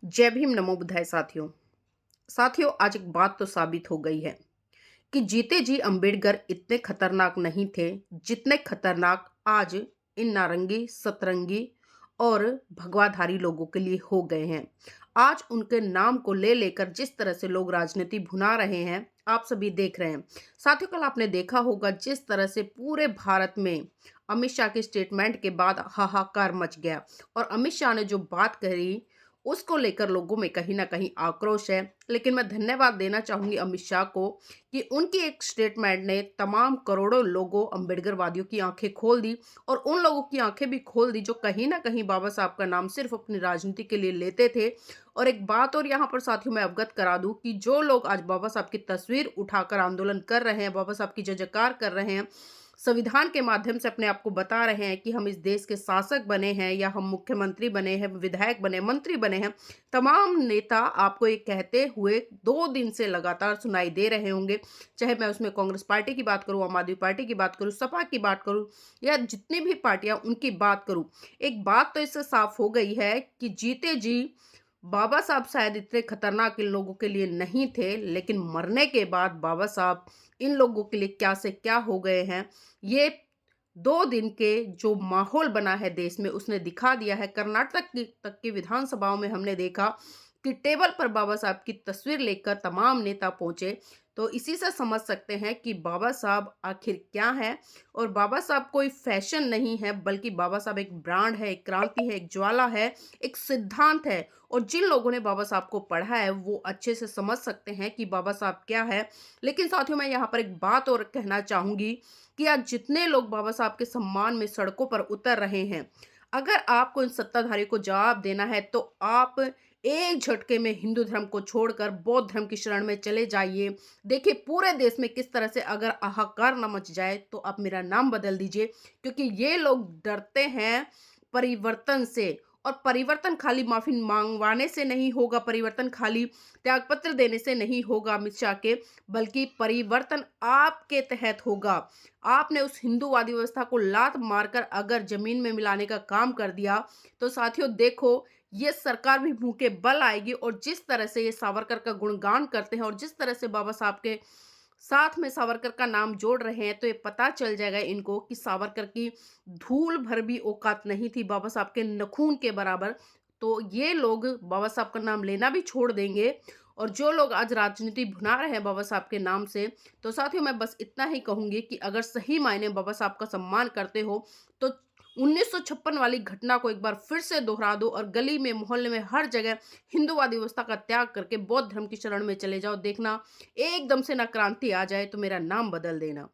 जय भीम नमो बुद्धाय साथियों। साथियों, आज एक बात तो साबित हो गई है कि जीते जी अंबेडकर इतने खतरनाक नहीं थे जितने खतरनाक आज इन नारंगी सतरंगी और भगवाधारी लोगों के लिए हो गए हैं। आज उनके नाम को ले लेकर जिस तरह से लोग राजनीति भुना रहे हैं, आप सभी देख रहे हैं। साथियों, कल आपने देखा होगा जिस तरह से पूरे भारत में अमित शाह के स्टेटमेंट के बाद हाहाकार मच गया और अमित शाह ने जो बात कही उसको लेकर लोगों में कहीं ना कहीं आक्रोश है। लेकिन मैं धन्यवाद देना चाहूंगी अमित शाह को कि उनकी एक स्टेटमेंट ने तमाम करोड़ों लोगों अम्बेडकरवादियों की आंखें खोल दी और उन लोगों की आंखें भी खोल दी जो कहीं ना कहीं बाबा साहब का नाम सिर्फ अपनी राजनीति के लिए लेते थे। और एक बात और यहाँ पर साथियों मैं अवगत करा दूं कि जो लोग आज बाबा साहब की तस्वीर उठाकर आंदोलन कर रहे हैं, बाबा साहब की जय जयकार कर रहे हैं, संविधान के माध्यम से अपने आप को बता रहे हैं कि हम इस देश के शासक बने हैं या हम मुख्यमंत्री बने हैं, विधायक बने, मंत्री बने हैं, तमाम नेता आपको ये कहते हुए 2 दिन से लगातार सुनाई दे रहे होंगे। चाहे मैं उसमें कांग्रेस पार्टी की बात करूं, आम आदमी पार्टी की बात करूं, सपा की बात करूं या जितनी भी पार्टियां उनकी बात करूं, एक बात तो इससे साफ हो गई है कि जीते जी बाबा साहब शायद इतने खतरनाक इन लोगों के लिए नहीं थे, लेकिन मरने के बाद बाबा साहब इन लोगों के लिए क्या से क्या हो गए हैं, ये 2 दिन के जो माहौल बना है देश में उसने दिखा दिया है। कर्नाटक की तक की विधानसभाओं में हमने देखा कि टेबल पर बाबा साहब की तस्वीर लेकर तमाम नेता पहुंचे। तो इसी से समझ सकते हैं कि बाबा साहब आखिर क्या है। और बाबा साहब कोई फैशन नहीं है, बल्कि बाबा साहब एक ब्रांड है, एक क्रांति है, एक ज्वाला है, एक सिद्धांत है। और जिन लोगों ने बाबा साहब को पढ़ा है वो अच्छे से समझ सकते हैं कि बाबा साहब क्या है। लेकिन साथियों, मैं यहाँ पर एक बात और कहना चाहूंगी कि आज जितने लोग बाबा साहब के सम्मान में सड़कों पर उतर रहे हैं, अगर आपको इन सत्ताधारी को जवाब देना है तो आप एक झटके में हिंदू धर्म को छोड़कर बौद्ध धर्म की शरण में चले जाइए। देखिए पूरे देश में किस तरह से अगर हाहाकार न मच जाए तो आप मेरा नाम बदल दीजिए, क्योंकि ये लोग डरते हैं परिवर्तन से। और परिवर्तन खाली माफी मांगवाने से नहीं होगा, परिवर्तन खाली त्यागपत्र देने से नहीं होगा अमित शाह के, बल्कि परिवर्तन आपके तहत होगा। आपने उस हिंदूवादी व्यवस्था को लात मारकर अगर जमीन में मिलाने का काम कर दिया तो साथियों देखो, ये सरकार भी मुंह के बल आएगी। और जिस तरह से ये सावरकर का गुणगान करते हैं और जिस तरह से बाबा साहब के साथ में सावरकर का नाम जोड़ रहे हैं, तो ये पता चल जाएगा इनको कि सावरकर की धूल भर भी औकात नहीं थी बाबा साहब के नखून के बराबर। तो ये लोग बाबा साहब का नाम लेना भी छोड़ देंगे। और जो लोग आज राजनीति भुना रहे हैं बाबा साहब के नाम से, तो साथियों मैं बस इतना ही कहूंगी कि अगर सही मायने बाबा साहब का सम्मान करते हो तो 1956 वाली घटना को एक बार फिर से दोहरा दो और गली में, मोहल्ले में, हर जगह हिंदूवादी व्यवस्था का त्याग करके बौद्ध धर्म की शरण में चले जाओ। देखना एकदम से ना क्रांति आ जाए तो मेरा नाम बदल देना।